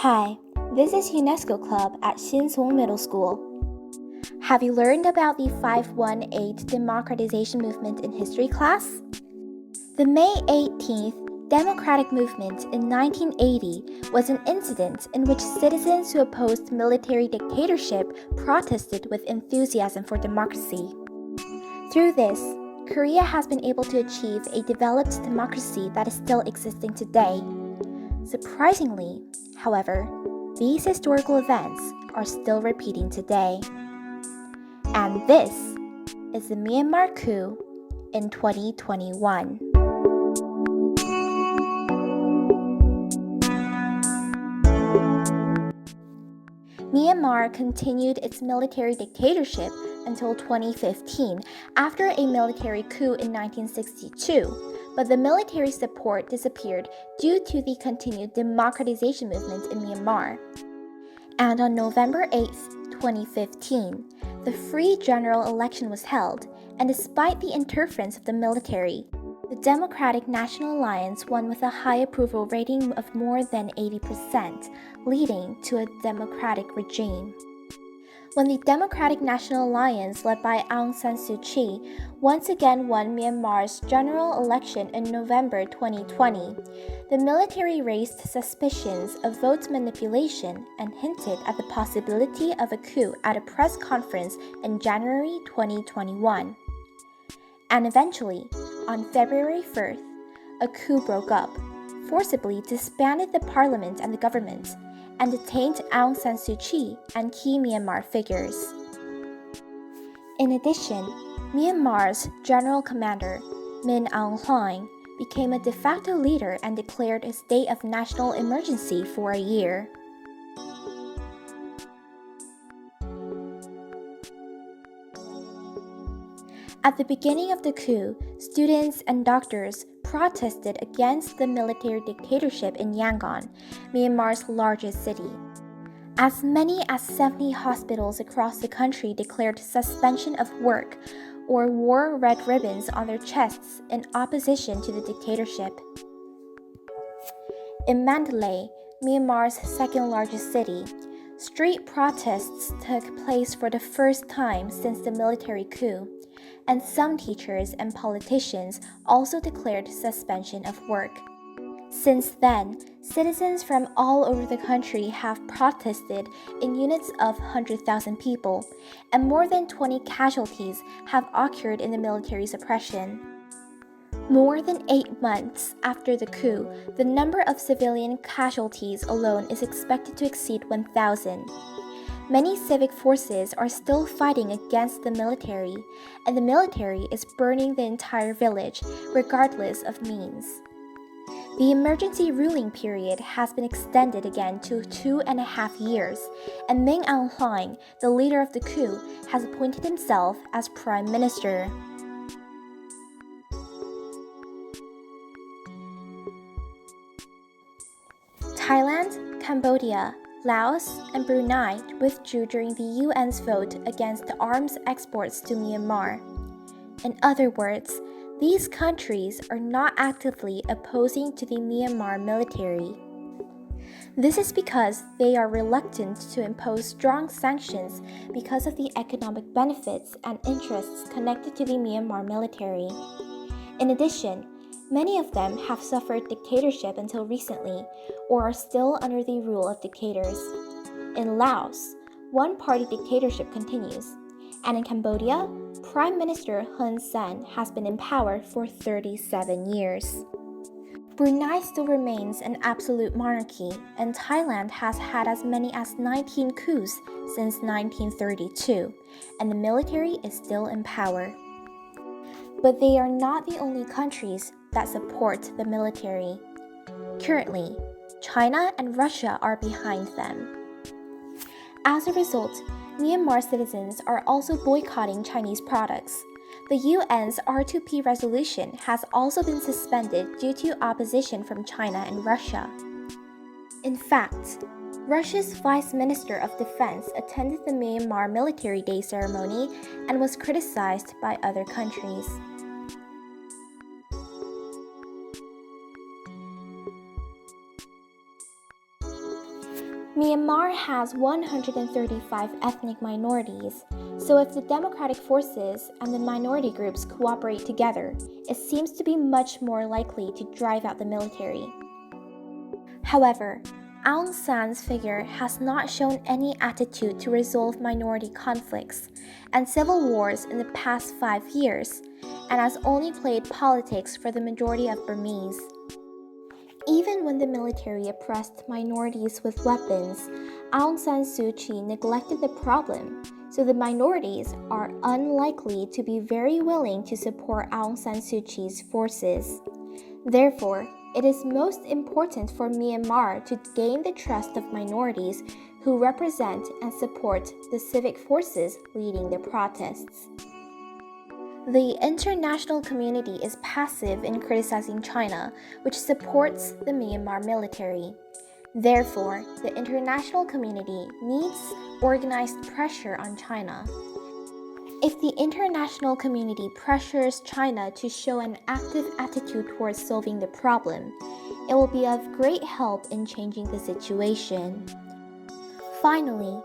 Hi, this is UNESCO Club at Shinsong Middle School. Have you learned about the 518 democratization movement in history class? The May 18th democratic movement in 1980 was an incident in which citizens who opposed military dictatorship protested with enthusiasm for democracy. Through this, Korea has been able to achieve a developed democracy that is still existing today. Surprisingly, however, these historical events are still repeating today. And this is the Myanmar coup in 2021. Myanmar continued its military dictatorship until 2015 after a military coup in 1962. But the military support disappeared due to the continued democratization movement in Myanmar. And on November 8, 2015, the free general election was held, and despite the interference of the military, the Democratic National Alliance won with a high approval rating of more than 80%, leading to a democratic regime. When the Democratic National Alliance, led by Aung San Suu Kyi, once again won Myanmar's general election in November 2020, the military raised suspicions of vote manipulation and hinted at the possibility of a coup at a press conference in January 2021. And eventually, on February 1st, a coup broke up, forcibly disbanded the parliament and the government, and detained Aung San Suu Kyi and key Myanmar figures. In addition, Myanmar's general commander, Min Aung Hlaing, became a de facto leader and declared a state of national emergency for a year. At the beginning of the coup, students and doctors protested against the military dictatorship in Yangon, Myanmar's largest city. As many as 70 hospitals across the country declared suspension of work or wore red ribbons on their chests in opposition to the dictatorship. In Mandalay, Myanmar's second-largest city, street protests took place for the first time since the military coup, and some teachers and politicians also declared suspension of work. Since then, citizens from all over the country have protested in units of 100,000 people, and more than 20 casualties have occurred in the military's oppression. More than 8 months after the coup, the number of civilian casualties alone is expected to exceed 1,000. Many civic forces are still fighting against the military, and the military is burning the entire village, regardless of means. The emergency ruling period has been extended again to 2.5 years, and Min Aung Hlaing, the leader of the coup, has appointed himself as prime minister. Thailand, Cambodia, Laos, and Brunei withdrew during the UN's vote against the arms exports to Myanmar. In other words, these countries are not actively opposing to the Myanmar military. This is because they are reluctant to impose strong sanctions because of the economic benefits and interests connected to the Myanmar military. In addition, many of them have suffered dictatorship until recently, or are still under the rule of dictators. In Laos, one-party dictatorship continues, and in Cambodia, Prime Minister Hun Sen has been in power for 37 years. Brunei still remains an absolute monarchy, and Thailand has had as many as 19 coups since 1932, and the military is still in power. But they are not the only countries that support the military. Currently, China and Russia are behind them. As a result, Myanmar citizens are also boycotting Chinese products. The UN's R2P resolution has also been suspended due to opposition from China and Russia. In fact, Russia's Vice Minister of Defense attended the Myanmar Military Day ceremony and was criticized by other countries. Myanmar has 135 ethnic minorities, so if the democratic forces and the minority groups cooperate together, it seems to be much more likely to drive out the military. However, Aung San's figure has not shown any attitude to resolve minority conflicts and civil wars in the past 5 years, and has only played politics for the majority of Burmese. Even when the military oppressed minorities with weapons, Aung San Suu Kyi neglected the problem, so the minorities are unlikely to be very willing to support Aung San Suu Kyi's forces. Therefore, it is most important for Myanmar to gain the trust of minorities who represent and support the civic forces leading the protests. The international community is passive in criticizing China, which supports the Myanmar military. Therefore, the international community needs organized pressure on China. If the international community pressures China to show an active attitude towards solving the problem, it will be of great help in changing the situation. Finally,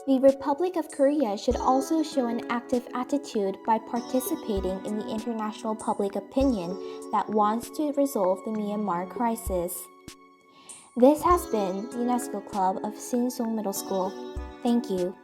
the Republic of Korea should also show an active attitude by participating in the international public opinion that wants to resolve the Myanmar crisis. This has been UNESCO Club of Shinsong Middle School. Thank you.